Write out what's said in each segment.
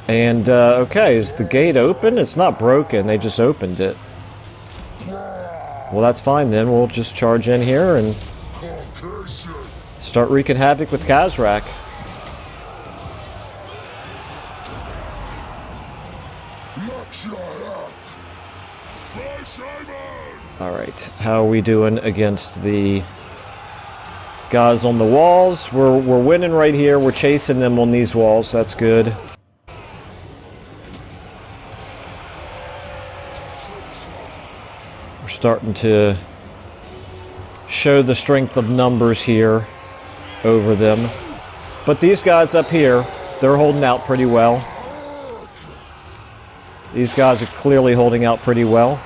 And, okay, is the gate open? It's not broken, they just opened it. Well, that's fine then. We'll just charge in here and start wreaking havoc with Khazrak. Alright, how are we doing against the guys on the walls? We're winning right here. We're chasing them on these walls. That's good. We're starting to show the strength of numbers here over them. But these guys up here, they're holding out pretty well. These guys are clearly holding out pretty well.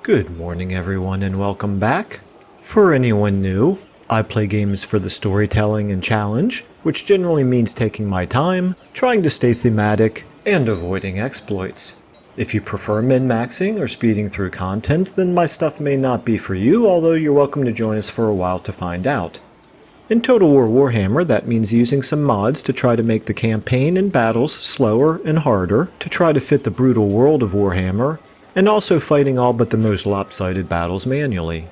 Good morning everyone and welcome back. For anyone new, I play games for the storytelling and challenge, which generally means taking my time, trying to stay thematic, and avoiding exploits. If you prefer min-maxing or speeding through content, then my stuff may not be for you, although you're welcome to join us for a while to find out. In Total War Warhammer, that means using some mods to try to make the campaign and battles slower and harder to try to fit the brutal world of Warhammer, and also fighting all but the most lopsided battles manually.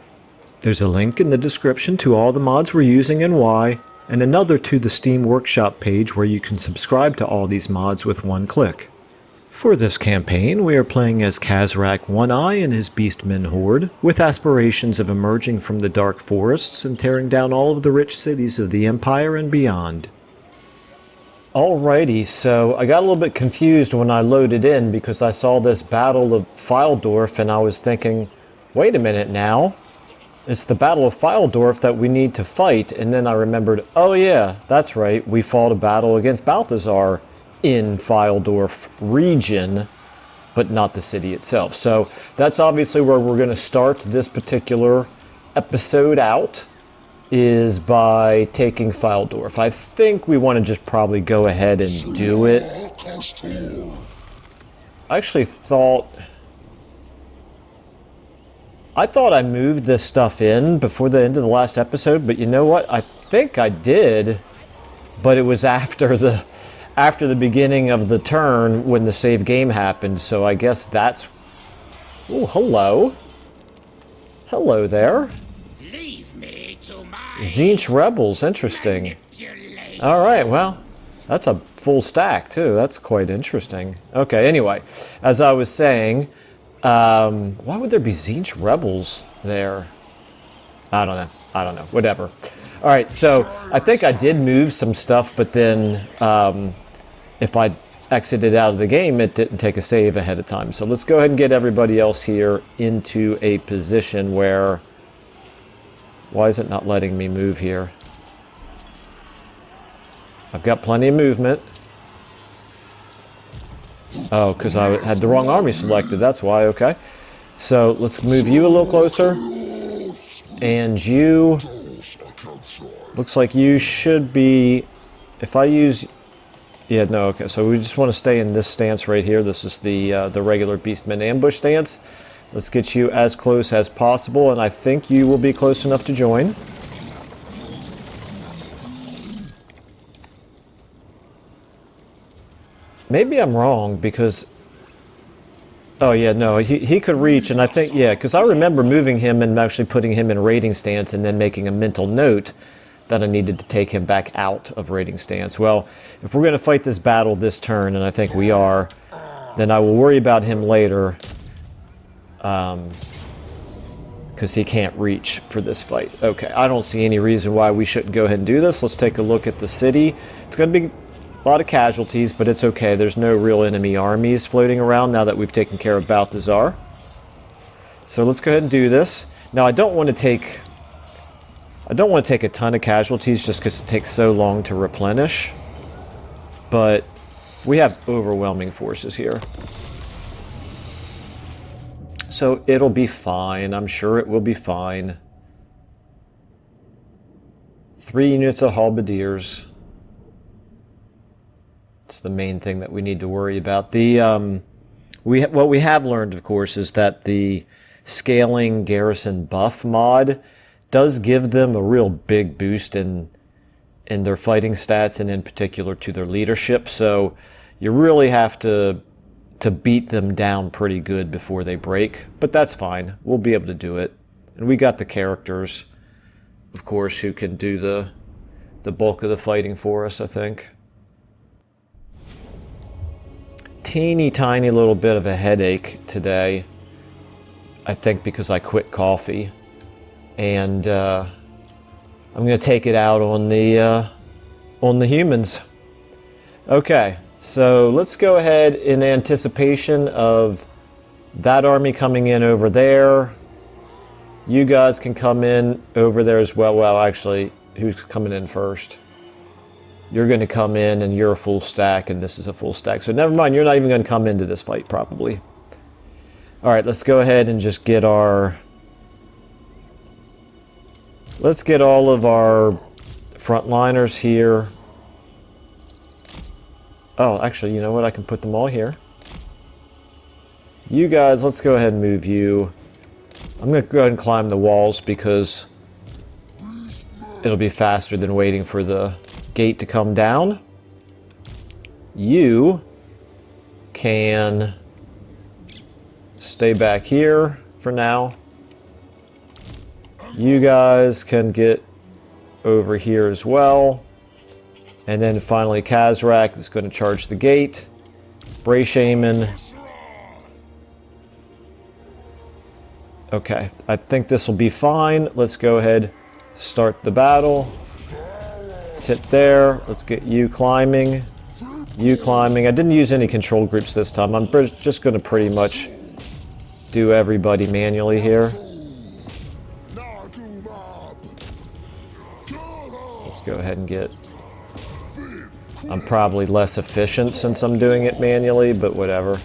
There's a link in the description to all the mods we're using and why, and another to the Steam Workshop page where you can subscribe to all these mods with one click. For this campaign, we are playing as Khazrak One-Eye and his Beastmen horde, with aspirations of emerging from the dark forests and tearing down all of the rich cities of the Empire and beyond. Alrighty, so I got a little bit confused when I loaded in because I saw this Battle of Fildorf and I was thinking, wait a minute now, it's the Battle of Fildorf that we need to fight, and then I remembered, oh yeah, that's right, we fought a battle against Balthazar in Fildorf region, but not the city itself. So that's obviously where we're going to start this particular episode out, is by taking Fildorf. I think we want to just probably go ahead and do it. I actually thought I moved this stuff in before the end of the last episode, but you know what? I think I did, but it was after the beginning of the turn when the save game happened, so I guess that's... Oh, hello. Hello there. Tzeentch Rebels, interesting. Alright, well, that's a full stack too. That's quite interesting. Okay, anyway, as I was saying, why would there be Tzeentch Rebels there? I don't know. Whatever. Alright, so I think I did move some stuff, but then if I exited out of the game, it didn't take a save ahead of time. So let's go ahead and get everybody else here into a position where... Why is it not letting me move here? I've got plenty of movement. Oh, because I had the wrong army selected. That's why. Okay. So let's move you a little closer. And you... Looks like you should be... If I use... Yeah, no, okay. So we just want to stay in this stance right here. This is the regular Beastmen ambush stance. Let's get you as close as possible, and I think you will be close enough to join. Maybe I'm wrong, because... Oh, yeah, no, he could reach, and I think, yeah, because I remember moving him and actually putting him in raiding stance and then making a mental note that I needed to take him back out of raiding stance. Well, if we're going to fight this battle this turn, and I think we are, then I will worry about him later. Because he can't reach for this fight. Okay, I don't see any reason why we shouldn't go ahead and do this. Let's take a look at the city. It's going to be a lot of casualties, but it's okay. There's no real enemy armies floating around now that we've taken care of Balthazar. So let's go ahead and do this. Now I don't want to take a ton of casualties just because it takes so long to replenish. But we have overwhelming forces here. So it'll be fine. I'm sure it will be fine. 3 units of halberdiers. It's the main thing that we need to worry about. What we have learned, of course, is that the scaling garrison buff mod does give them a real big boost in their fighting stats, and in particular to their leadership. So you really have to beat them down pretty good before they break, but that's fine. We'll be able to do it. And we got the characters, of course, who can do the bulk of the fighting for us, I think. Teeny tiny little bit of a headache today, I think, because I quit coffee. And I'm going to take it out on the humans. Okay. So let's go ahead in anticipation of that army coming in over there. You guys can come in over there as well. Well, actually, who's coming in first? You're going to come in and you're a full stack and this is a full stack. So never mind, you're not even going to come into this fight probably. All right, let's go ahead and just get our... Let's get all of our frontliners here. Oh, actually, you know what? I can put them all here. You guys, let's go ahead and move you. I'm going to go ahead and climb the walls because it'll be faster than waiting for the gate to come down. You can stay back here for now. You guys can get over here as well. And then finally Khazrak is going to charge the gate. Bray Shaman. Okay, I think this will be fine. Let's go ahead, start the battle. Let's hit there. Let's get you climbing. You climbing. I didn't use any control groups this time. I'm just going to pretty much do everybody manually here. Let's go ahead and get I'm probably less efficient since I'm doing it manually, but whatever.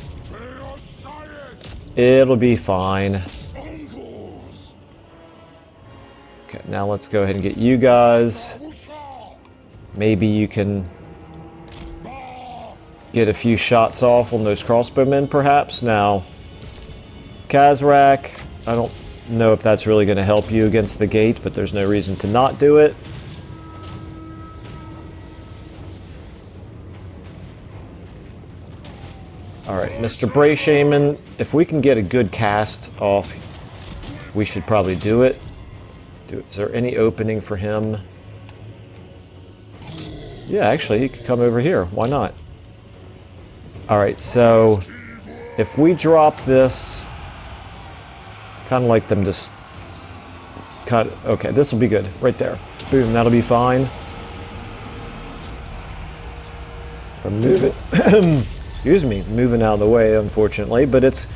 It'll be fine. Okay, now let's go ahead and get you guys. Maybe you can get a few shots off on those crossbowmen, perhaps. Now, Khazrak, I don't know if that's really going to help you against the gate, but there's no reason to not do it. Alright, Mr. Brayshaman, if we can get a good cast off, we should probably do it. Is there any opening for him? Yeah, actually, he could come over here. Why not? Alright, so if we drop this, kind of like them just cut. Okay, this will be good. Right there. Boom, that'll be fine. Or move it. Excuse me, moving out of the way, unfortunately, but it's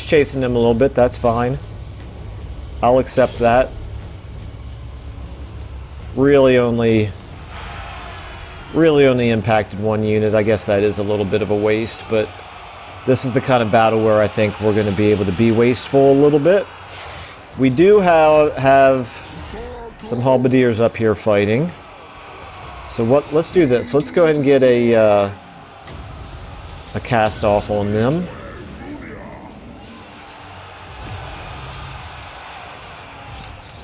chasing them a little bit. That's fine. I'll accept that. Really only impacted one unit. I guess that is a little bit of a waste, but this is the kind of battle where I think we're going to be able to be wasteful a little bit. We do have some halberdiers up here fighting. So let's do this. Let's go ahead and get a cast off on them.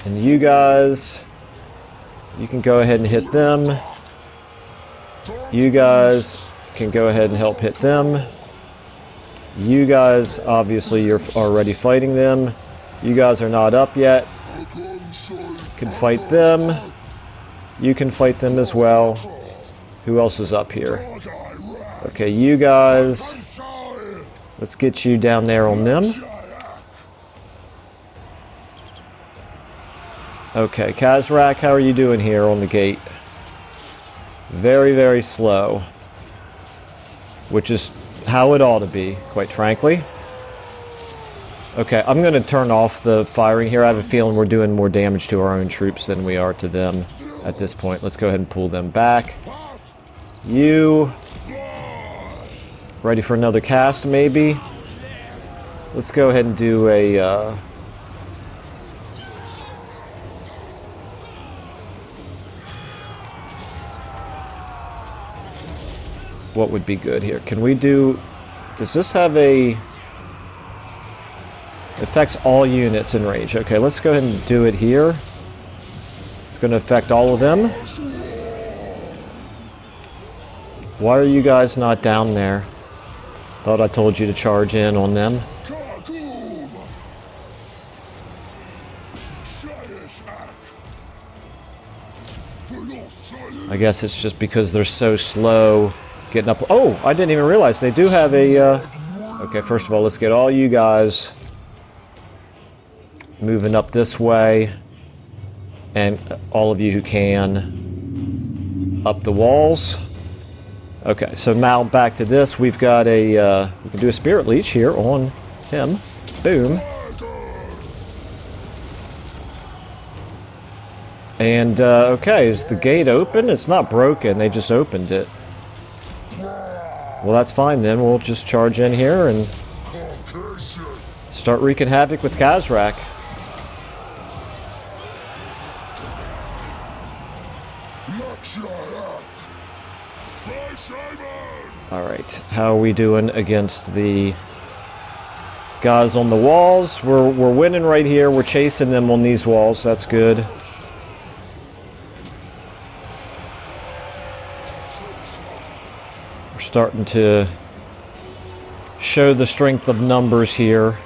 And you guys, you can go ahead and hit them. You guys can go ahead and help hit them. You guys, obviously, you're already fighting them. You guys are not up yet. You can fight them. You can fight them as well. Who else is up here? Okay, you guys. Let's get you down there on them. Okay, Khazrak, how are you doing here on the gate? Very, very slow. Which is how it ought to be, quite frankly. Okay, I'm going to turn off the firing here. I have a feeling we're doing more damage to our own troops than we are to them at this point. Let's go ahead and pull them back. You... ready for another cast, maybe? Let's go ahead and do a... what would be good here? Can we do... does this have a... affects all units in range. Okay, let's go ahead and do it here. It's going to affect all of them. Why are you guys not down there? Thought I told you to charge in on them. I guess it's just because they're so slow getting up. Oh, I didn't even realize they do have a... okay, first of all, let's get all you guys moving up this way, and all of you who can up the walls. Okay, so now back to this. We've got a we can do a spirit leech here on him. Boom. And okay, is the gate open? It's not broken, they just opened it. Well, that's fine then. We'll just charge in here and start wreaking havoc with Khazrak. Alright, how are we doing against the guys on the walls? We're winning right here. We're chasing them on these walls. That's good. We're starting to show the strength of numbers here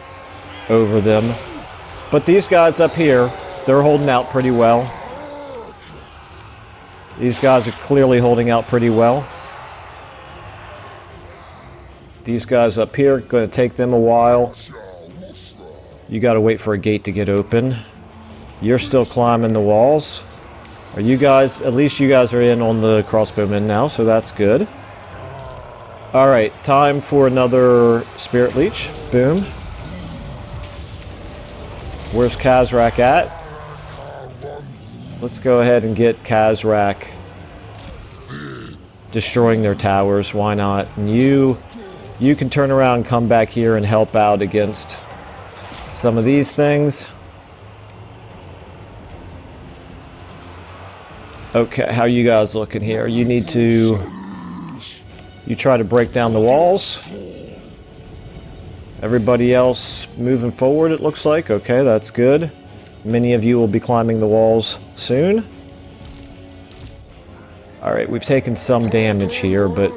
over them. But these guys up here, they're holding out pretty well. These guys are clearly holding out pretty well. These guys up here, going to take them a while. You got to wait for a gate to get open. You're still climbing the walls. Are you guys, at least you guys are in on the crossbowmen now, so that's good. Alright, time for another spirit leech. Boom. Where's Khazrak at? Let's go ahead and get Khazrak destroying their towers. Why not? And you can turn around and come back here and help out against some of these things. Okay, how you guys looking here? You need to... You try to break down the walls. Everybody else moving forward, it looks like. Okay, that's good. Many of you will be climbing the walls soon. Alright, we've taken some damage here, but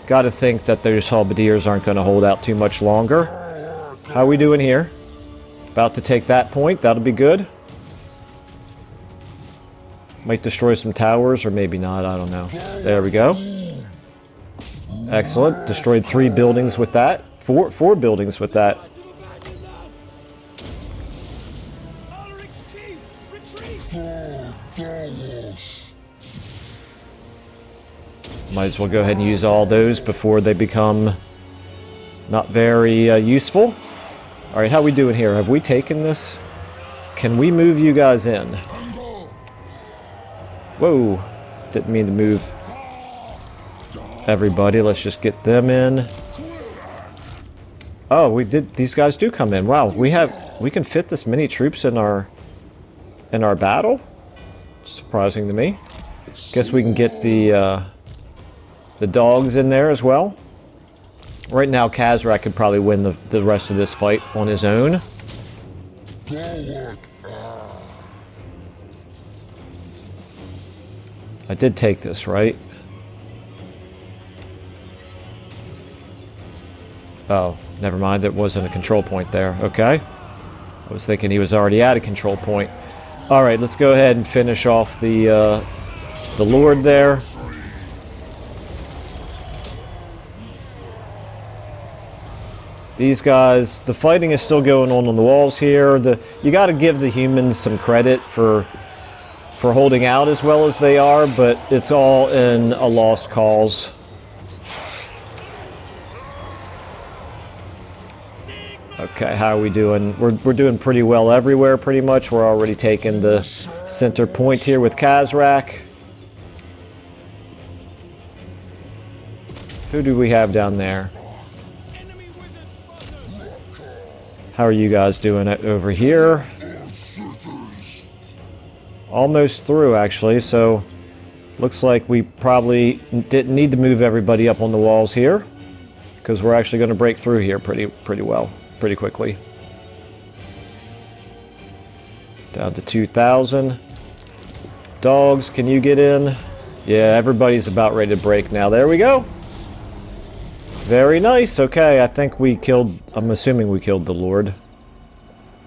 gotta think that those halberdiers aren't going to hold out too much longer. How are we doing here? About to take that point. That'll be good. Might destroy some towers, or maybe not. I don't know. There we go. Excellent. Destroyed 3 buildings with that. Four buildings with that. Might as well go ahead and use all those before they become not very useful. Alright, how are we doing here? Have we taken this? Can we move you guys in? Whoa. Didn't mean to move everybody. Let's just get them in. Oh, we did. These guys do come in. Wow, we can fit this many troops in our battle. Surprising to me. Guess we can get the dogs in there as well. Right now, Khazrak could probably win the rest of this fight on his own. I did take this, right? Oh, never mind. There wasn't a control point there. Okay. I was thinking he was already at a control point. All right, let's go ahead and finish off the Lord there. These guys, the fighting is still going on the walls here. You got to give the humans some credit for holding out as well as they are, but it's all in a lost cause. Okay, how are we doing? We're doing pretty well everywhere, pretty much. We're already taking the center point here with Khazrak. Who do we have down there? How are you guys doing over here? Almost through, actually, so looks like we probably didn't need to move everybody up on the walls here, because we're actually going to break through here pretty well, pretty quickly. Down to 2,000. Dogs, can you get in? Yeah, everybody's about ready to break now. There we go. Very nice. Okay, I think we killed... I'm assuming we killed the Lord.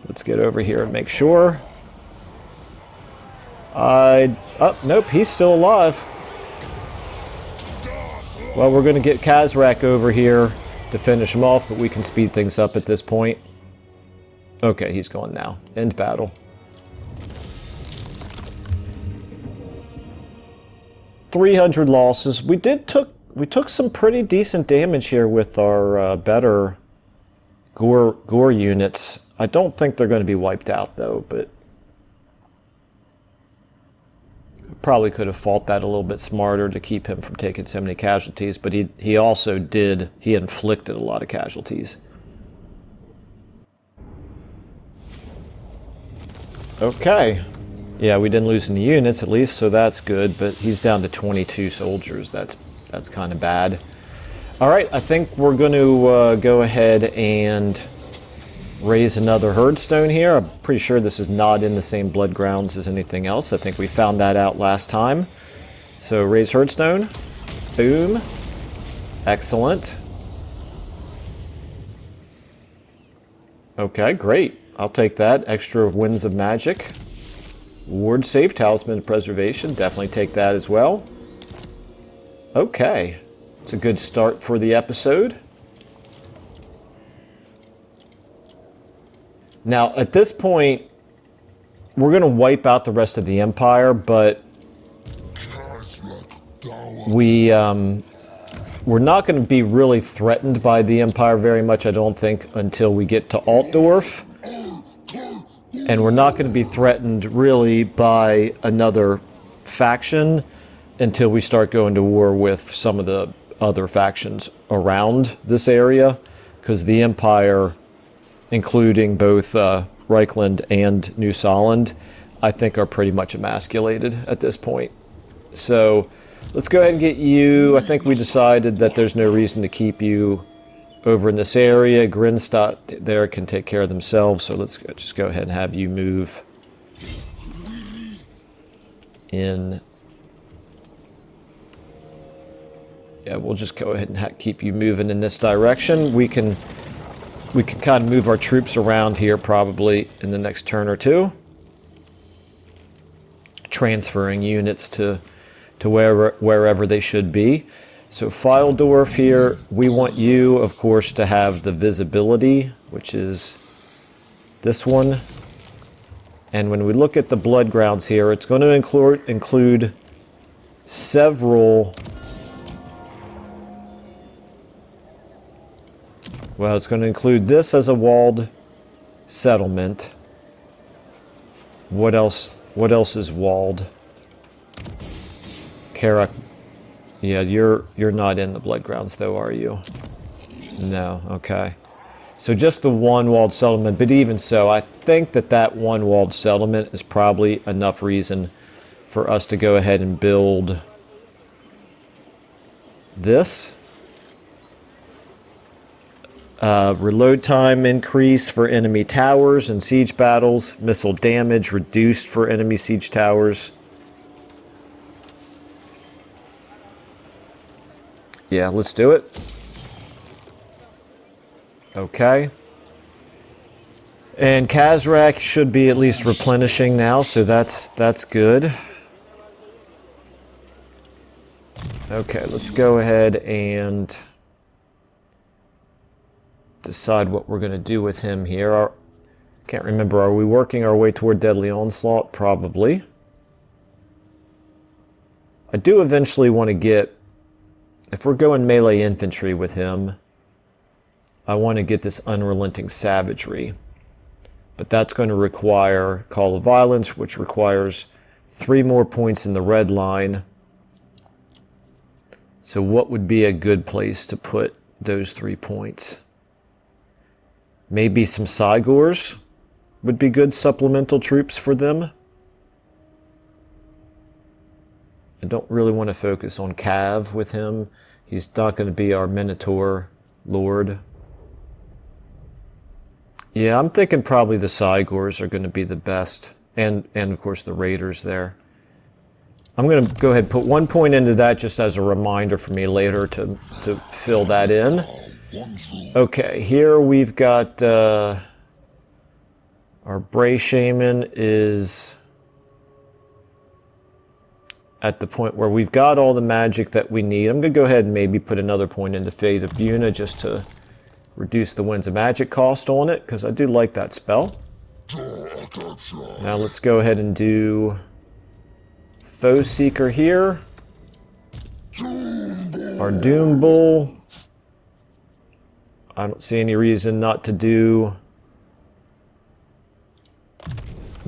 Let's get over here and make sure. Oh, nope, he's still alive. Well, we're going to get Khazrak over here to finish him off, but we can speed things up at this point. Okay, he's gone now. End battle. $300 losses. We took some pretty decent damage here with our better gore units. I don't think they're going to be wiped out though, but probably could have fought that a little bit smarter to keep him from taking so many casualties, but he also did, he inflicted a lot of casualties. Okay. Yeah, we didn't lose any units at least, so that's good, but he's down to 22 soldiers. That's kind of bad. All right, I think we're going to go ahead and raise another herdstone here. I'm pretty sure this is not in the same blood grounds as anything else. I think we found that out last time. So raise herdstone. Boom. Excellent. Okay, great. I'll take that. Extra winds of magic. Ward save, talisman of preservation. Definitely take that as well. Okay. It's a good start for the episode. Now, at this point, we're going to wipe out the rest of the Empire, but we're not going to be really threatened by the Empire very much, I don't think, until we get to Altdorf. And we're not going to be threatened really by another faction until we start going to war with some of the other factions around this area, because the Empire, including both Reichland and New Solland, I think are pretty much emasculated at this point. So let's go ahead and get you. I think we decided that there's no reason to keep you over in this area. Grinstadt there can take care of themselves, so let's just go ahead and have you move in. Yeah, we'll just go ahead and keep you moving in this direction. We can kind of move our troops around here probably in the next turn or two, transferring units to wherever they should be. So Fildorf here, we want you, of course, to have the visibility, which is this one. And when we look at the blood grounds here, it's going to include several. Well, it's going to include this as a walled settlement. What else? What else is walled? Khazrak. Yeah, you're not in the blood grounds though, are you? No. Okay. So just the one walled settlement, but even so, I think that one walled settlement is probably enough reason for us to go ahead and build this. Reload time increase for enemy towers and siege battles. Missile damage reduced for enemy siege towers. Yeah, let's do it. Okay. And Khazrak should be at least replenishing now, so that's good. Okay, let's go ahead and decide what we're going to do with him here. Can't remember, are we working our way toward Deadly Onslaught? Probably. I do eventually want to get, if we're going melee infantry with him, I want to get this Unrelenting Savagery. But that's going to require Call of Violence, which requires 3 more points in the red line. So what would be a good place to put those 3 points? Maybe some Cygors would be good supplemental troops for them. I don't really want to focus on Cav with him. He's not going to be our Minotaur Lord. Yeah, I'm thinking probably the Cygors are going to be the best. And of course the Raiders there. I'm going to go ahead and put 1 point into that just as a reminder for me later to fill that in. Okay, here we've got our Bray Shaman is at the point where we've got all the magic that we need. I'm going to go ahead and maybe put another point into Fate of Buna just to reduce the Winds of Magic cost on it, because I do like that spell. Now let's go ahead and do Foe Seeker here. Our Doom Bull. I don't see any reason not to do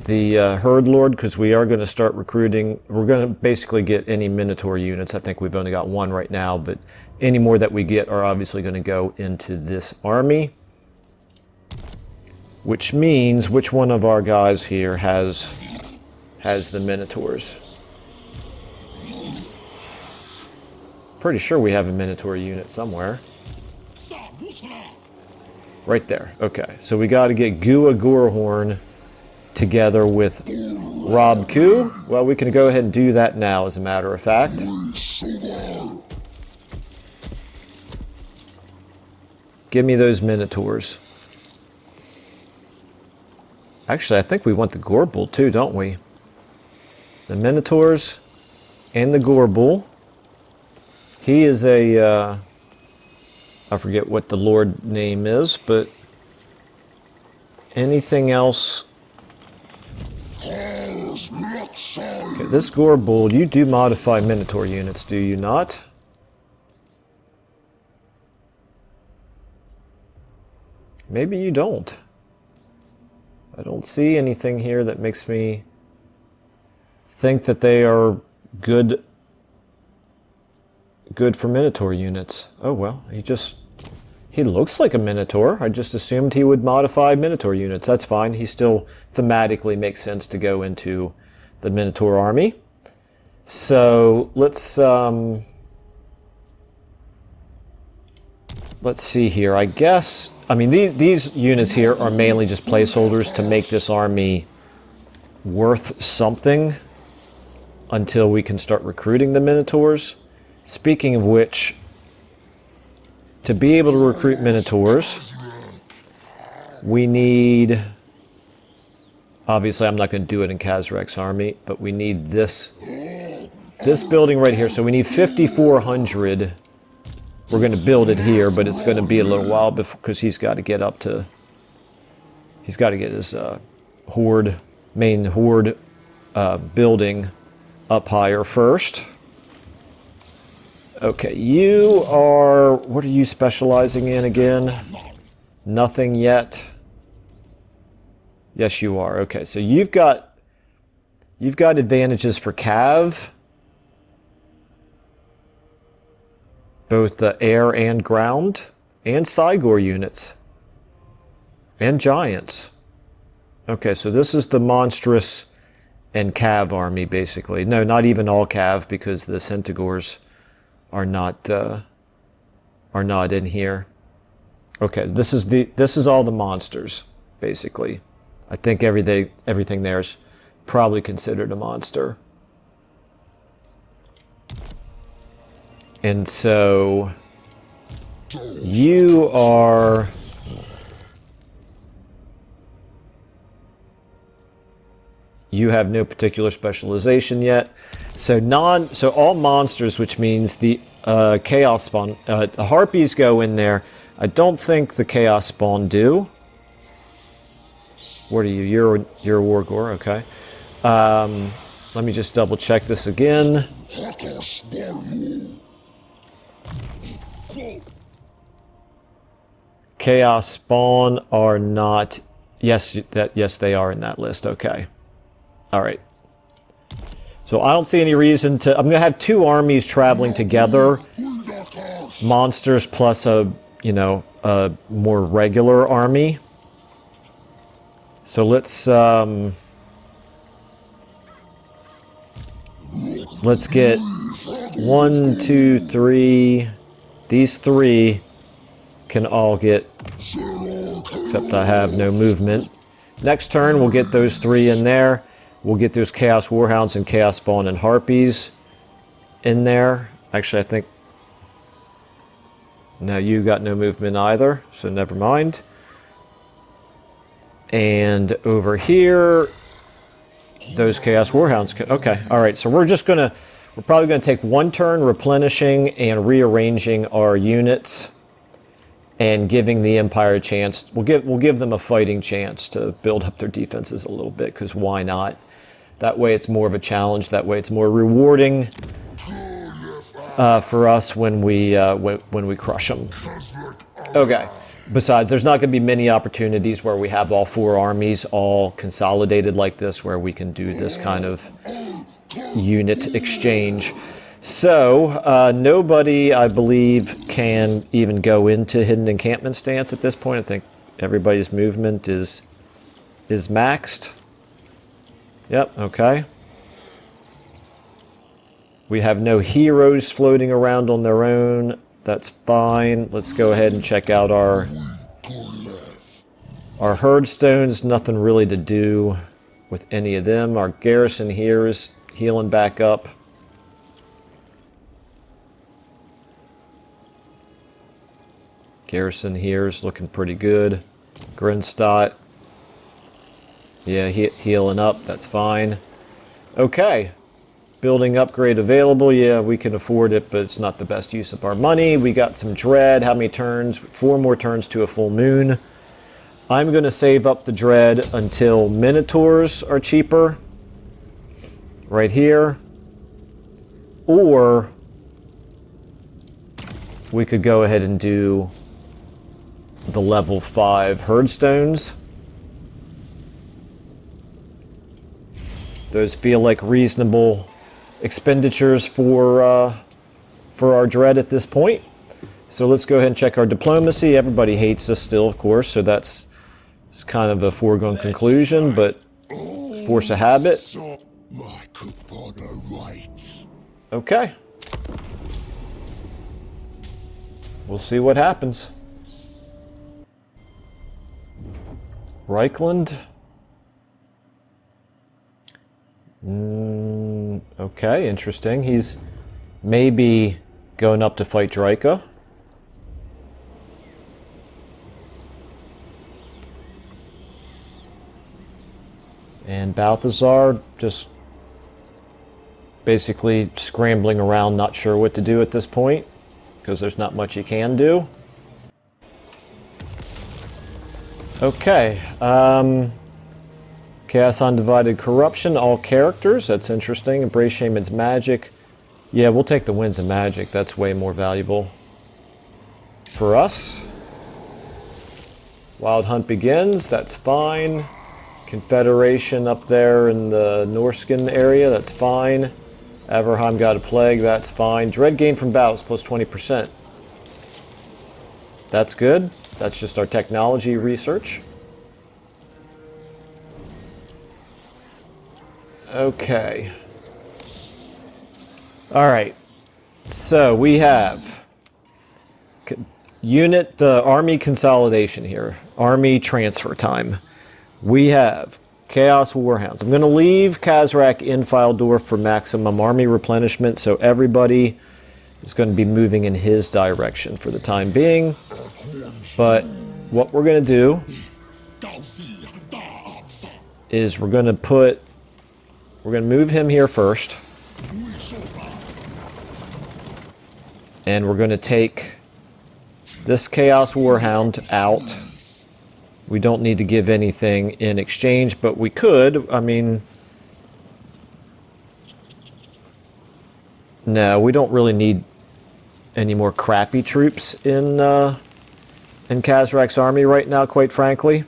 the Herd Lord, because we are going to start recruiting. We're going to basically get any Minotaur units. I think we've only got 1 right now, but any more that we get are obviously going to go into this army. Which means, which one of our guys here has the Minotaurs? Pretty sure we have a Minotaur unit somewhere. Right there. Okay, so we got to get Gua Gorehorn together with Rob Koo. Well, we can go ahead and do that now, as a matter of fact. Give me those Minotaurs. Actually, I think we want the Gorbull too, don't we? The Minotaurs and the Gorbull. He is a... I forget what the Lord name is, but anything else? Okay, this Gorbull, you do modify Minotaur units, do you not? Maybe you don't. I don't see anything here that makes me think that they are good good for Minotaur units. Oh well, he looks like a Minotaur. I just assumed he would modify Minotaur units. That's fine. He still thematically makes sense to go into the Minotaur army. So let's see here. I guess, I mean, these units here are mainly just placeholders to make this army worth something until we can start recruiting the Minotaurs. Speaking of which, to be able to recruit Minotaurs, we need, obviously I'm not going to do it in Khazrak's army, but we need this building right here. So we need 5,400. We're going to build it here, but it's going to be a little while because he's got to get up to, he's got to get his main horde building up higher first. Okay, you are, what are you specializing in again? Nothing yet. Yes, you are. Okay, so you've got advantages for Cav, both the air and ground, and Cygor units, and giants. Okay, so this is the monstrous and Cav army, basically. No, not even all Cav, because the Centaurs are not in here. Okay, this is all the monsters, basically. I think everything there is probably considered a monster. And so you have no particular specialization yet. So all monsters, which means the chaos spawn, the harpies go in there. I don't think the chaos spawn do. What are you? You're a Wargore, okay. Let me just double check this again. Chaos spawn are not. Yes, they are in that list. Okay. All right. So I don't see any reason to. I'm going to have two armies traveling together. Monsters plus a more regular army. So let's get 1, 2, 3. These three can all get, except I have no movement. Next turn, we'll get those three in there. We'll get those Chaos Warhounds and Chaos Spawn and Harpies in there. Actually, I think... Now you got no movement either, so never mind. And over here, those Chaos Warhounds... Okay, alright, so we're probably going to take one turn replenishing and rearranging our units and giving the Empire a chance. We'll give them a fighting chance to build up their defenses a little bit, because why not? That way it's more of a challenge. That way it's more rewarding for us when we crush them. Okay. Besides, there's not going to be many opportunities where we have all four armies all consolidated like this, where we can do this kind of unit exchange. So, nobody, I believe, can even go into Hidden Encampment stance at this point. I think everybody's movement is maxed. Yep, okay. We have no heroes floating around on their own. That's fine. Let's go ahead and check out our herd stones. Nothing really to do with any of them. Our garrison here is healing back up. Garrison here is looking pretty good. Grinstadt. Yeah, healing up. That's fine. Okay. Building upgrade available. Yeah, we can afford it, but it's not the best use of our money. We got some dread. How many turns? 4 more turns to a full moon. I'm going to save up the dread until Minotaurs are cheaper. Right here. Or we could go ahead and do the level 5 herd stones. Those feel like reasonable expenditures for for our dread at this point. So let's go ahead and check our diplomacy. Everybody hates us still, of course, so it's kind of a foregone conclusion, but force of habit. Okay. We'll see what happens. Reichland. Okay, interesting. He's maybe going up to fight Draika. And Balthazar just basically scrambling around, not sure what to do at this point, because there's not much he can do. Okay. Chaos Undivided Corruption, all characters. That's interesting. Embrace Shaman's Magic. Yeah, we'll take the Winds of Magic. That's way more valuable for us. Wild Hunt Begins. That's fine. Confederation up there in the Norskin area. That's fine. Averheim got a plague. That's fine. Dread gain from battles plus 20%. That's good. That's just our technology research. Okay. Alright. So we have unit army consolidation here. Army transfer time. We have Chaos Warhounds. I'm going to leave Khazrak in Baldur for maximum army replenishment, so everybody is going to be moving in his direction for the time being. But what we're going to do is we're going to move him here first. And we're going to take this Chaos Warhound out. We don't need to give anything in exchange, but we could. I mean, no, we don't really need any more crappy troops in Khazrak's army right now, quite frankly.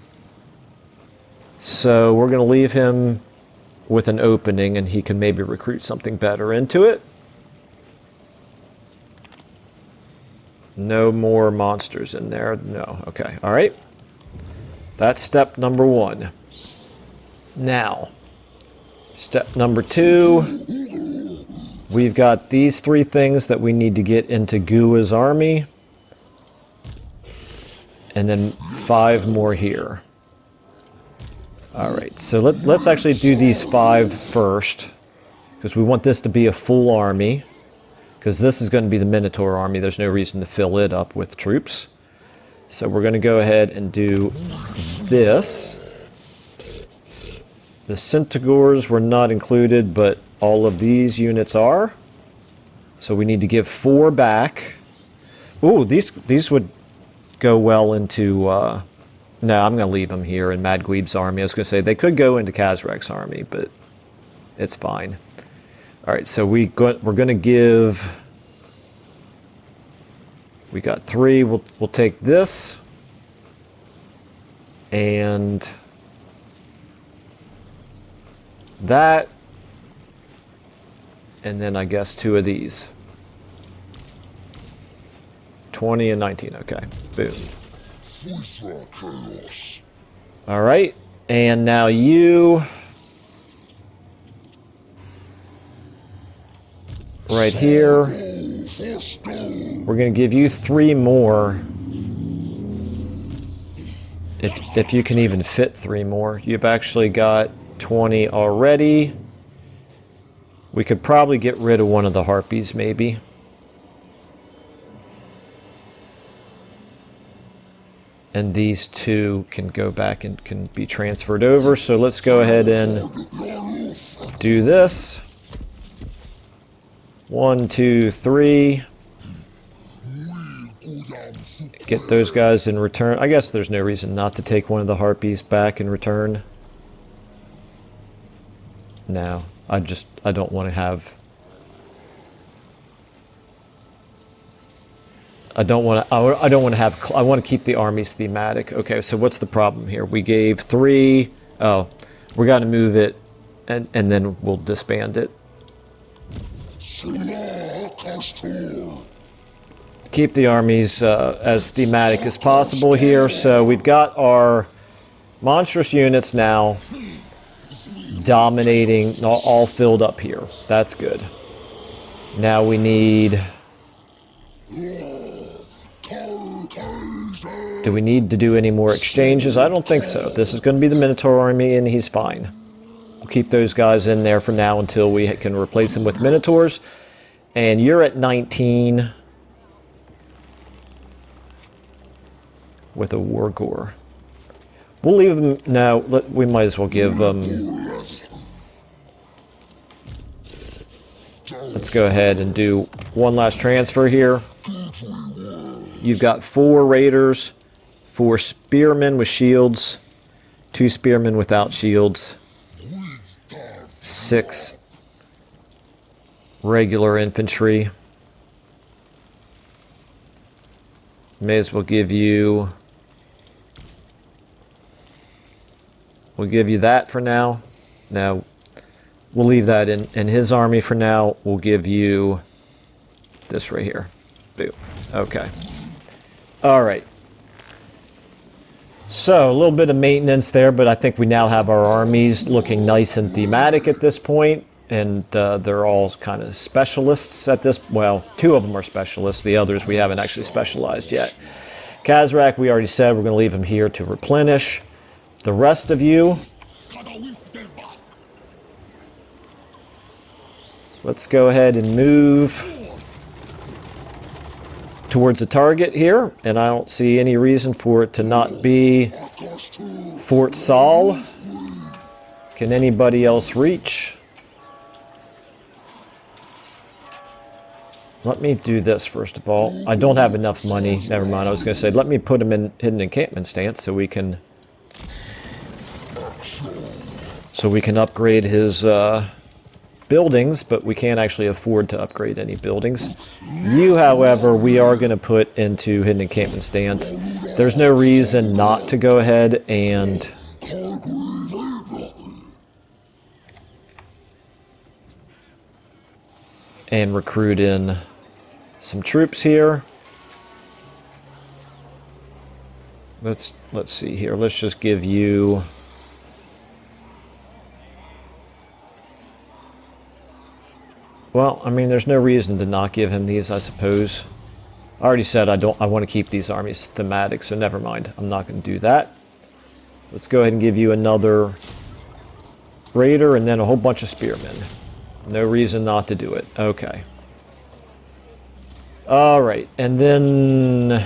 So we're going to leave him with an opening, and he can maybe recruit something better into it. No more monsters in there. No. Okay. All right. That's step number one. Now, step number two. We've got these three things that we need to get into Gua's army. And then 5 more here. Alright, so let's actually do these 5 first. Because we want this to be a full army. Because this is going to be the Minotaur army. There's no reason to fill it up with troops. So we're going to go ahead and do this. The Centaurs were not included, but all of these units are. So we need to give 4 back. Ooh, these would go well into... no, I'm going to leave them here in Madguib's army. I was going to say, they could go into Khazrak's army, but it's fine. Alright, so we're going to give... We got 3. We'll take this. And... that. And then I guess 2 of these. 20 and 19. Okay. Boom. Alright. And now you... right here. We're going to give you 3 more. If you can even fit 3 more. You've actually got 20 already. We could probably get rid of one of the harpies, maybe. And these 2 can go back and can be transferred over. So let's go ahead and do this. 1, 2, 3. Get those guys in return. I guess there's no reason not to take one of the harpies back in return. No, I don't want to have... I want to keep the armies thematic. Okay, so what's the problem here? We gave 3. Oh, we're going to move it, and then we'll disband it. keep the armies as thematic as possible here. So we've got our monstrous units now dominating, all filled up here. That's good. Now we need... Do we need to do any more exchanges? I don't think so. This is going to be the Minotaur army, and he's fine. We'll keep those guys in there for now until we can replace them with Minotaurs. And you're at 19 with a War Gore. We'll leave them... No, we might as well give them... Let's go ahead and do one last transfer here. You've got 4 raiders, 4 spearmen with shields, 2 spearmen without shields, 6 regular infantry. May as well give you... We'll give you that for now. Now, we'll leave that in his army for now. We'll give you this right here. Boom. Okay. All right. So, a little bit of maintenance there, but I think we now have our armies looking nice and thematic at this point. And they're all kind of specialists at this... Well, 2 of them are specialists. The others we haven't actually specialized yet. Khazrak, we already said we're going to leave him here to replenish. The rest of you... Let's go ahead and move towards the target here. And I don't see any reason for it to not be Fort Saul. Can anybody else reach? Let me do this first of all. I don't have enough money. Never mind. I was going to say, let me put him in hidden encampment stance so we can upgrade his buildings, but we can't actually afford to upgrade any buildings. You, however, we are going to put into hidden encampment stance. There's no reason not to go ahead and recruit in some troops here. Let's see here. Let's just give you... Well, I mean, there's no reason to not give him these, I suppose. I already said I want to keep these armies thematic, so never mind. I'm not going to do that. Let's go ahead and give you another raider and then a whole bunch of spearmen. No reason not to do it. Okay. Alright, and then...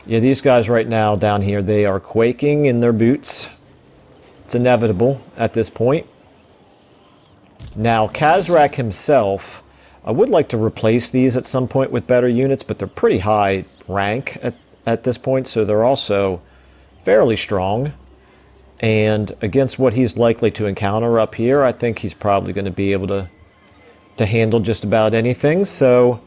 Yeah, these guys right now down here, they are quaking in their boots. It's inevitable at this point. Now, Khazrak himself, I would like to replace these at some point with better units, but they're pretty high rank at this point, so they're also fairly strong. And against what he's likely to encounter up here, I think he's probably going to be able to handle just about anything. So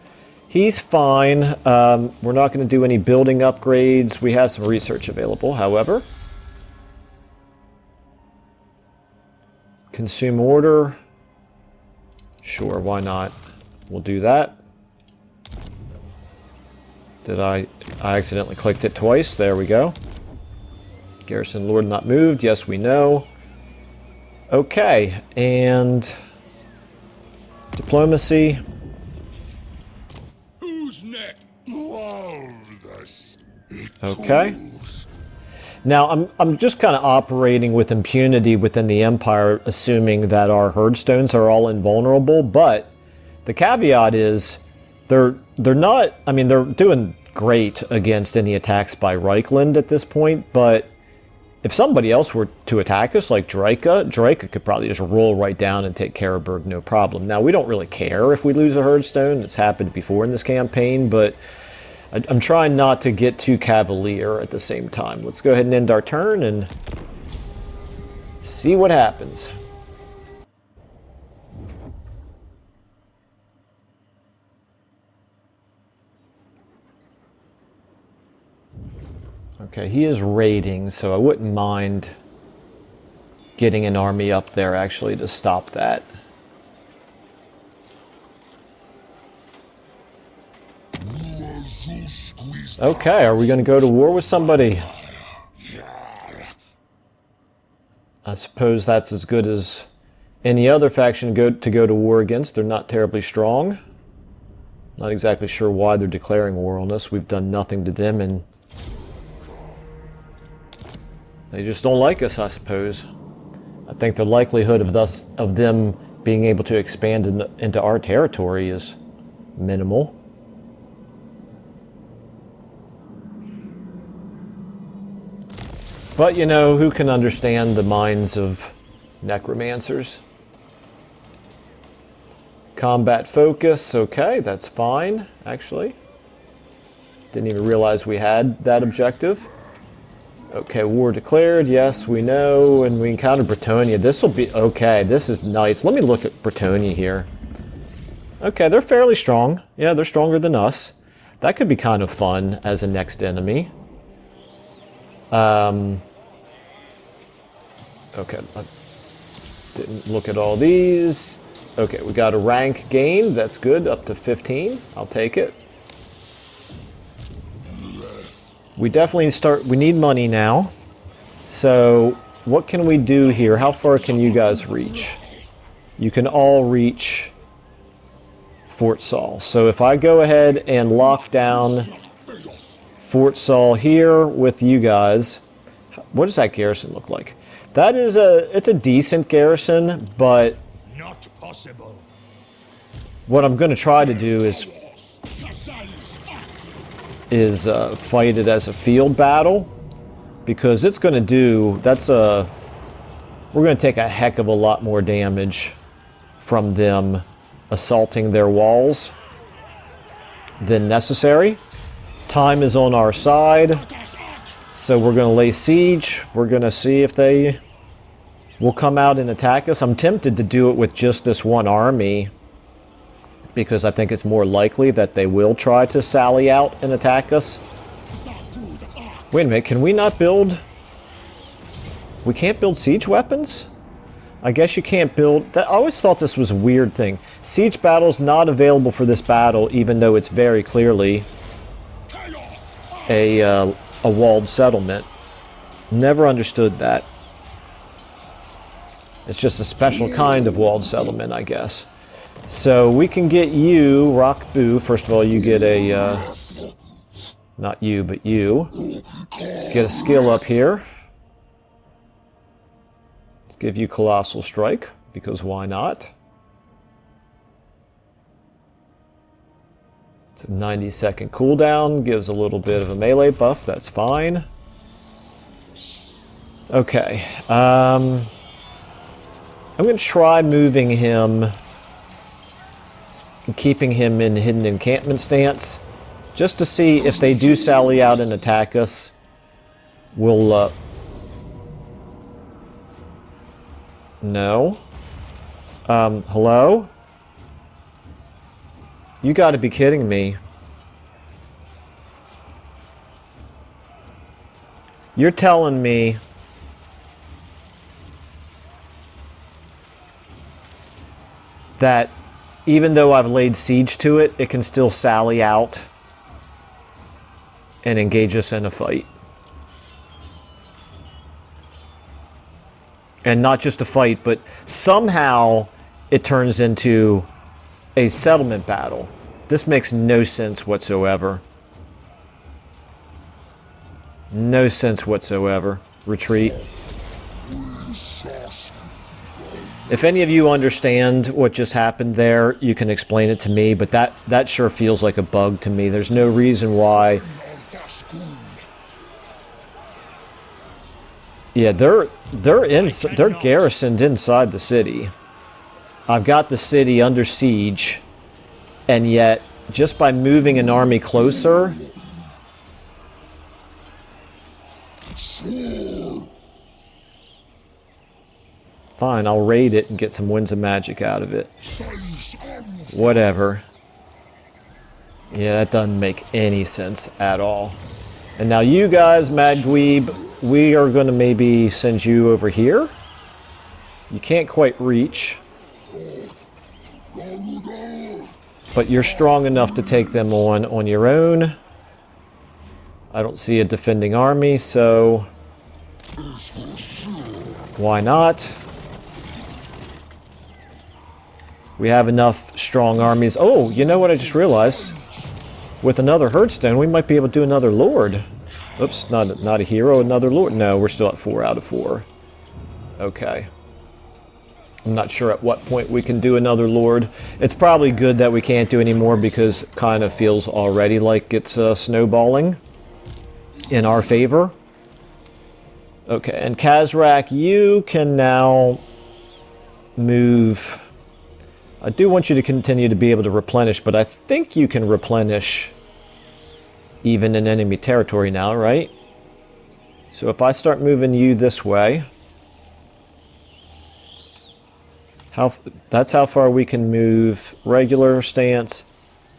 he's fine. We're not going to do any building upgrades. We have some research available, however. Consume order. Sure, why not? We'll do that. Did I accidentally clicked it twice? There we go. Garrison Lord not moved. Yes, we know. Okay, and diplomacy. Who's next? Okay. Now, I'm just kind of operating with impunity within the Empire, assuming that our herdstones are all invulnerable, but the caveat is they're not... I mean, they're doing great against any attacks by Reichland at this point, but if somebody else were to attack us, like Draika could probably just roll right down and take Karaberg, no problem. Now, we don't really care if we lose a herdstone. It's happened before in this campaign, but I'm trying not to get too cavalier at the same time. Let's go ahead and end our turn and see what happens. Okay, he is raiding, so I wouldn't mind getting an army up there actually to stop that. Okay, are we going to go to war with somebody? I suppose that's as good as any other faction to go to war against. They're not terribly strong. Not exactly sure why they're declaring war on us. We've done nothing to them, and they just don't like us, I suppose. I think the likelihood of them being able to expand into our territory is minimal. But, you know, who can understand the minds of necromancers? Combat focus, okay, that's fine, actually. Didn't even realize we had that objective. Okay, war declared, yes, we know, and we encountered Bretonia. This will be, okay, this is nice. Let me look at Bretonia here. Okay, they're fairly strong. Yeah, they're stronger than us. That could be kind of fun as a next enemy. Okay, I didn't look at all these. Okay, we got a rank gain. That's good, up to 15. I'll take it. We definitely we need money now. So, what can we do here? How far can you guys reach? You can all reach Fort Saul. So if I go ahead and lock down Fort Saul here with you guys, what does that garrison look like? That is it's a decent garrison, but not possible. What I'm going to try to do is fight it as a field battle, because it's going to do, we're going to take a heck of a lot more damage from them assaulting their walls than necessary. Time is on our side, so we're going to lay siege. We're going to see if they will come out and attack us. I'm tempted to do it with just this one army, because I think it's more likely that they will try to sally out and attack us. Wait a minute, can we not build... We can't build siege weapons? I guess you can't build... I always thought this was a weird thing. Siege battle's not available for this battle, even though it's very clearly a walled settlement. Never understood that. It's just a special kind of walled settlement, I guess. So we can get you, Rock Boo. First of all, you get a... not you, but you. Get a skill up here. Let's give you Colossal Strike, because why not? It's a 90-second cooldown. Gives a little bit of a melee buff. That's fine. Okay. I'm going to try moving him and keeping him in hidden encampment stance, just to see if they do sally out and attack us. We'll, no. Hello? You gotta be kidding me. You're telling me that even though I've laid siege to it, it can still sally out and engage us in a fight. And not just a fight, but somehow it turns into a settlement battle. This makes no sense whatsoever. No sense whatsoever. Retreat. If any of you understand what just happened there, you can explain it to me, but that sure feels like a bug to me. There's no reason why. Yeah, they're garrisoned inside the city. I've got the city under siege, and yet just by moving an army closer, fine, I'll raid it and get some winds of magic out of it. Whatever. Yeah, that doesn't make any sense at all. And now you guys, Mad Dweeb, we are going to maybe send you over here. You can't quite reach. But you're strong enough to take them on your own. I don't see a defending army, so why not? We have enough strong armies. Oh, you know what I just realized? With another Herdstone, we might be able to do another Lord. Oops, not a hero, another Lord. No, we're still at 4 out of 4. Okay. I'm not sure at what point we can do another Lord. It's probably good that we can't do any more because it kind of feels already like it's snowballing in our favor. Okay, and Khazrak, you can now move. I do want you to continue to be able to replenish, but I think you can replenish even in enemy territory now, right? So if I start moving you this way, that's how far we can move regular stance.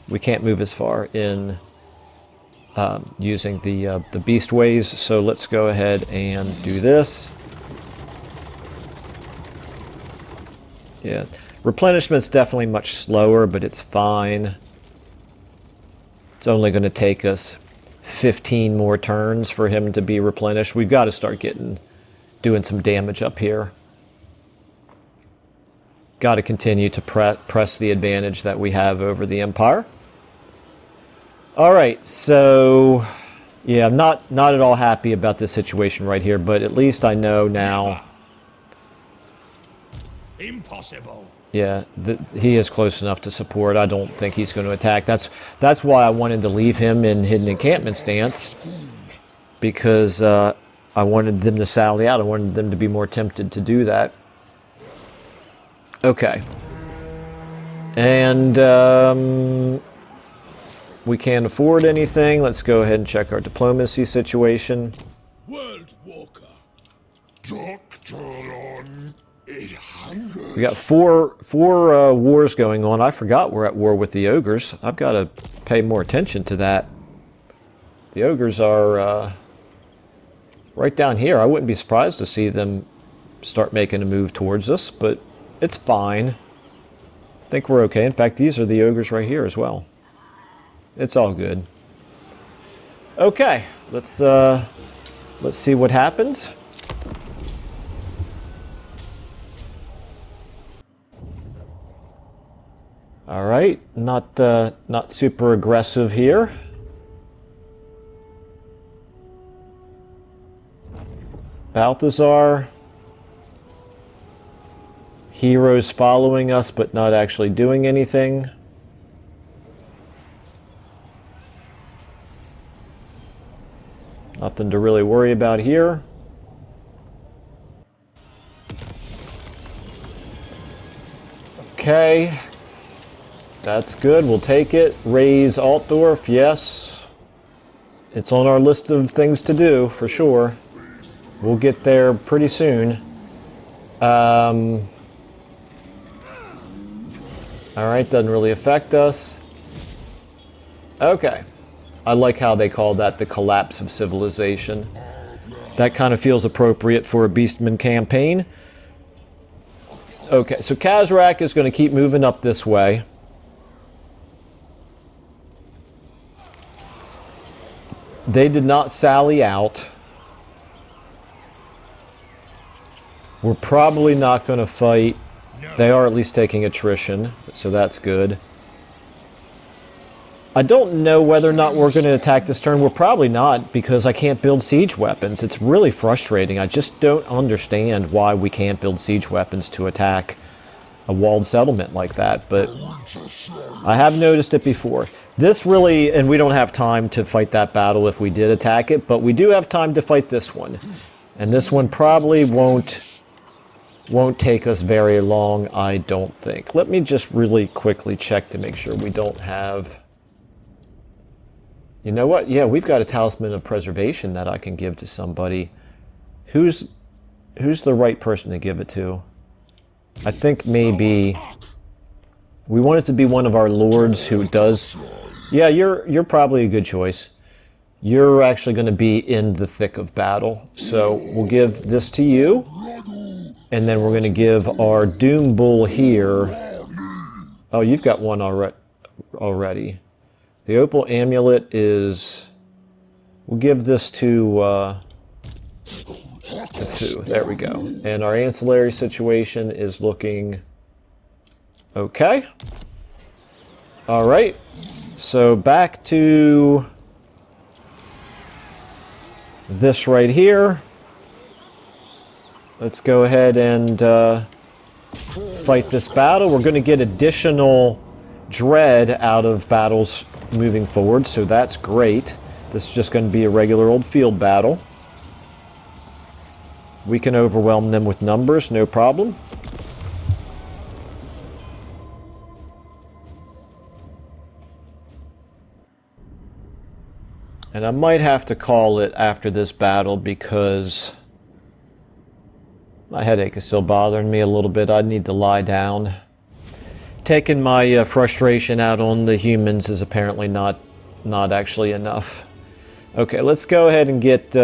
We can't move as far in using the beast ways, so let's go ahead and do this. Yeah, replenishment's definitely much slower, but it's fine. It's only going to take us 15 more turns for him to be replenished. We've got to start doing some damage up here. Got to continue to press the advantage that we have over the Empire. Alright, so yeah, I'm not at all happy about this situation right here, but at least I know now. Impossible. Yeah, he is close enough to support. I don't think he's going to attack. That's why I wanted to leave him in hidden encampment stance, because I wanted them to sally out. I wanted them to be more tempted to do that. Okay. And we can't afford anything. Let's go ahead and check our diplomacy situation. World Walker. Doctor on 800. We got four wars going on. I forgot we're at war with the ogres. I've got to pay more attention to that. The ogres are right down here. I wouldn't be surprised to see them start making a move towards us, but it's fine. I think we're okay. In fact, these are the ogres right here as well. It's all good. Okay, let's see what happens. All right, not super aggressive here. Balthazar. Heroes following us, but not actually doing anything. Nothing to really worry about here. Okay. That's good. We'll take it. Raise Altdorf. Yes. It's on our list of things to do, for sure. We'll get there pretty soon. Alright, doesn't really affect us. Okay. I like how they call that the collapse of civilization. That kind of feels appropriate for a Beastman campaign. Okay, so Khazrak is going to keep moving up this way. They did not sally out. We're probably not going to fight. They are at least taking attrition, so that's good. I don't know whether or not we're going to attack this turn. We're probably not, because I can't build siege weapons. It's really frustrating. I just don't understand why we can't build siege weapons to attack a walled settlement like that, but I have noticed it before. This really, and we don't have time to fight that battle if we did attack it, but we do have time to fight this one. And this one probably won't take us very long, I don't think. Let me just really quickly check to make sure we don't have... You know what? Yeah, we've got a Talisman of Preservation that I can give to somebody. Who's the right person to give it to? I think maybe... We want it to be one of our lords who does... Yeah, you're probably a good choice. You're actually going to be in the thick of battle. So we'll give this to you. And then we're going to give our Doom Bull here... Oh, you've got one already. already. The opal amulet is... We'll give this to Fu. There we go. And our ancillary situation is looking okay. Alright. So back to this right here. Let's go ahead and fight this battle. We're going to get additional dread out of battles moving forward, so that's great. This is just going to be a regular old field battle. We can overwhelm them with numbers, no problem. And I might have to call it after this battle because my headache is still bothering me a little bit. I need to lie down. Taking my frustration out on the humans is apparently not actually enough. Okay, let's go ahead and get...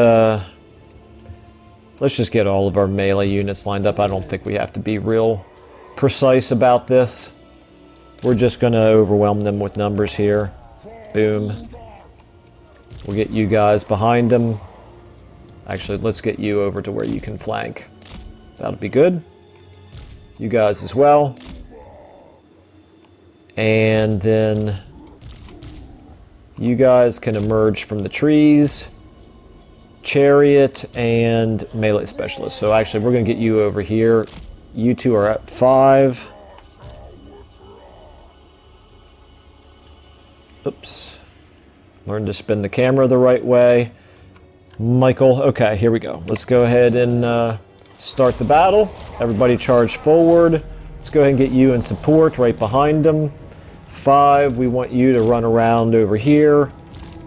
let's just get all of our melee units lined up. I don't think we have to be real precise about this. We're just going to overwhelm them with numbers here. Boom. We'll get you guys behind them. Actually, let's get you over to where you can flank. That'll be good. You guys as well. And then you guys can emerge from the trees. Chariot and melee specialist. So actually, we're going to get you over here. You two are at 5. Oops. Learn to spin the camera the right way. Michael, okay, here we go. Let's go ahead and start the battle. Everybody charge forward. Let's go ahead and get you in support right behind them. 5, we want you to run around over here.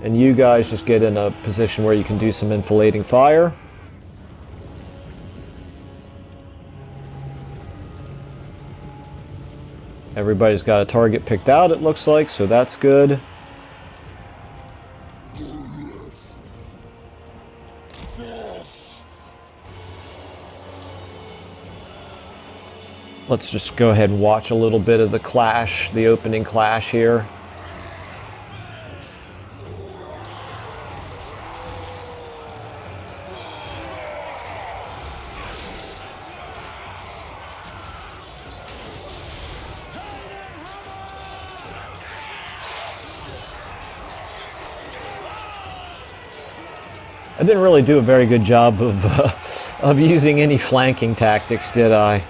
And you guys just get in a position where you can do some enfilading fire. Everybody's got a target picked out, it looks like, so that's good. Let's just go ahead and watch a little bit of the clash, the opening clash here. I didn't really do a very good job of using any flanking tactics, did I?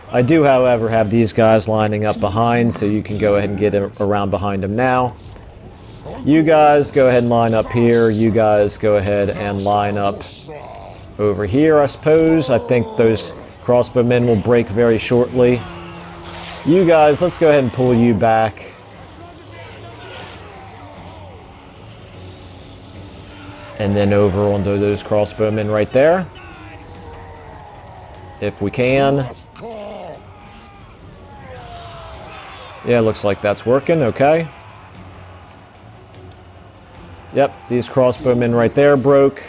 I do, however, have these guys lining up behind, so you can go ahead and get around behind them now. You guys go ahead and line up here. You guys go ahead and line up over here, I suppose. I think those crossbowmen will break very shortly. You guys, let's go ahead and pull you back. And then over onto those crossbowmen right there. If we can. Yeah, looks like that's working, okay. Yep, these crossbowmen right there broke.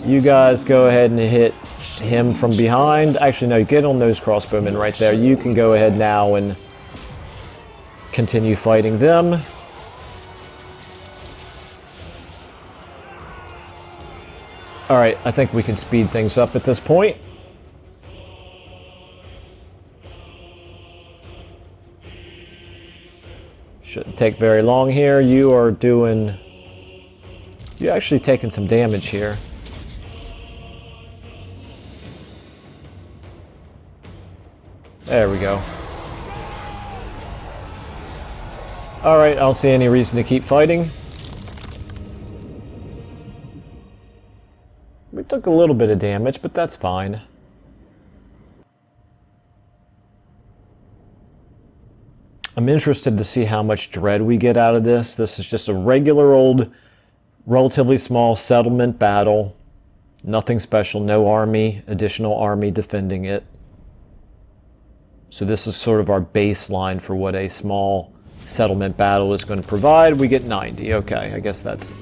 You guys go ahead and hit him from behind. Actually, no, get on those crossbowmen right there. You can go ahead now and continue fighting them. Alright, I think we can speed things up at this point. Shouldn't take very long here. You are doing... You're actually taking some damage here. There we go. Alright, I don't see any reason to keep fighting. We took a little bit of damage, but that's fine. I'm interested to see how much dread we get out of this. This is just a regular old, relatively small settlement battle. Nothing special, no army, additional army defending it. So this is sort of our baseline for what a small settlement battle is going to provide. We get 90. Okay, I guess that's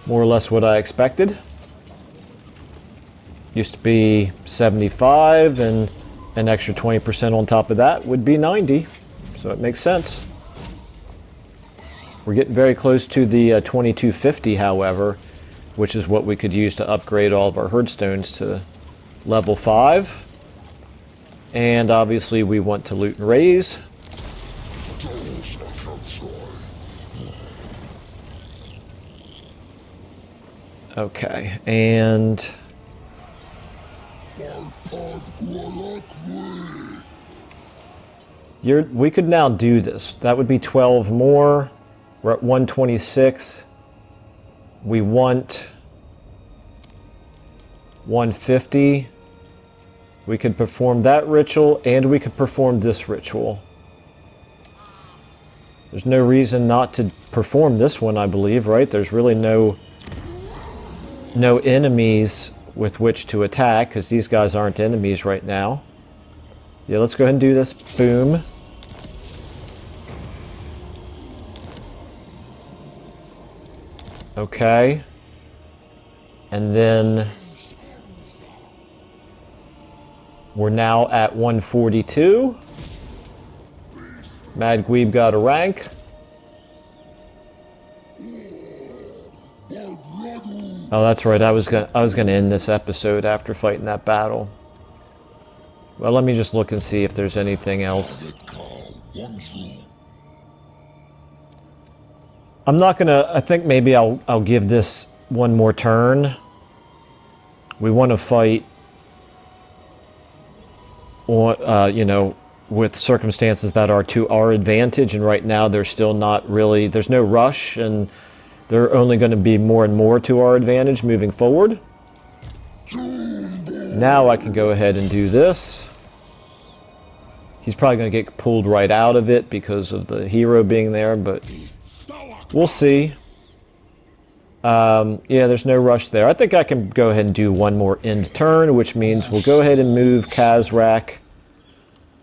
more or less what I expected. Used to be 75, and an extra 20% on top of that would be 90. So it makes sense. We're getting very close to the 2250, however, which is what we could use to upgrade all of our herdstones to level 5. And obviously we want to loot and raise. Okay, and we could now do this. That would be 12 more. We're at 126. We want 150. We could perform that ritual, and we could perform this ritual. There's no reason not to perform this one, I believe, right? There's really no enemies with which to attack, because these guys aren't enemies right now. Yeah, let's go ahead and do this. Boom. Okay. And then we're now at 142. Mad Gweeb got a rank. Oh, that's right. I was gonna end this episode after fighting that battle. Well, let me just look and see if there's anything else. I'm not gonna. I think maybe I'll give this one more turn. We want to fight, you know, with circumstances that are to our advantage, and right now there's still not really. There's no rush, and they're only going to be more and more to our advantage moving forward. Now I can go ahead and do this. He's probably going to get pulled right out of it because of the hero being there, but we'll see. Yeah, there's no rush there. I think I can go ahead and do one more end turn, which means we'll go ahead and move Khazrak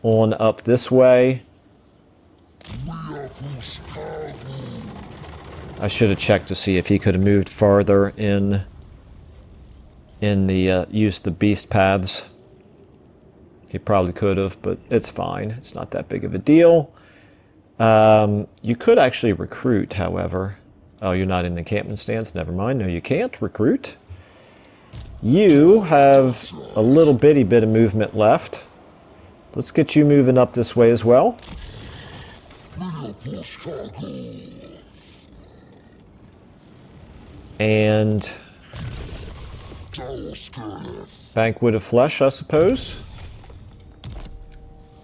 on up this way. I should have checked to see if he could have moved farther in the use the beast paths. He probably could have, but it's fine. It's not that big of a deal. You could actually recruit, however. Oh, you're not in the encampment stance? Never mind. No, you can't recruit. You have a little bitty bit of movement left. Let's get you moving up this way as well. And Banquet of Flesh, I suppose.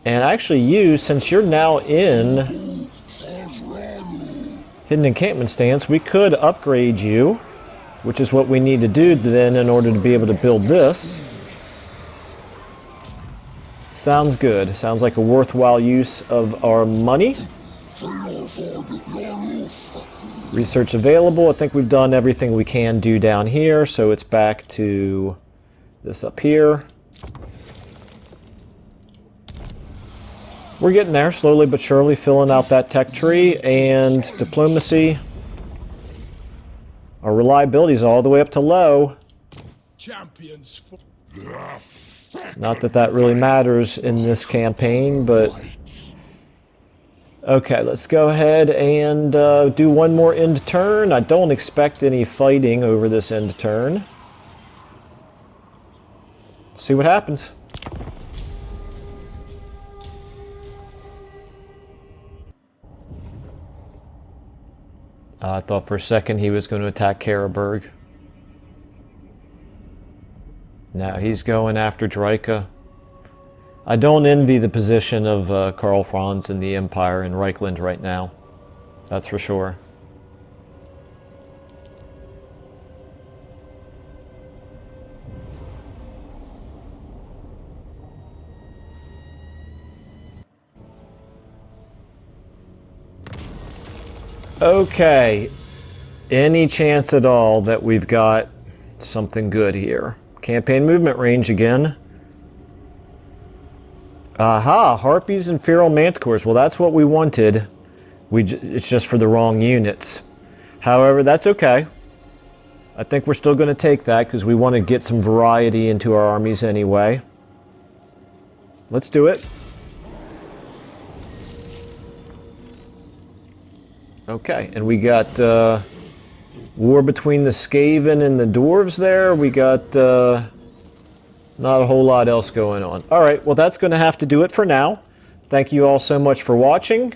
And actually you, since you're now in Hidden Encampment Stance, we could upgrade you, which is what we need to do then in order to be able to build this. Sounds good. Sounds like a worthwhile use of our money. Research available. I think we've done everything we can do down here, so it's back to this up here. We're getting there, slowly but surely, filling out that tech tree. And diplomacy. Our reliability is all the way up to low. Champions for Not that that really matters in this campaign, but... Okay, let's go ahead and do one more end turn. I don't expect any fighting over this end turn. Let's see what happens. I thought for a second he was going to attack Karaberg. Now he's going after Draika. I don't envy the position of Karl Franz in the Empire in Reichland right now. That's for sure. Okay. Any chance at all that we've got something good here? Campaign movement range again. Aha, Harpies and Feral Manticores. Well, that's what we wanted. It's just for the wrong units. However, that's okay. I think we're still going to take that because we want to get some variety into our armies anyway. Let's do it. Okay, and we got war between the Skaven and the dwarves there. We got not a whole lot else going on. Alright, well that's going to have to do it for now. Thank you all so much for watching,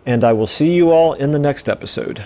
and I will see you all in the next episode.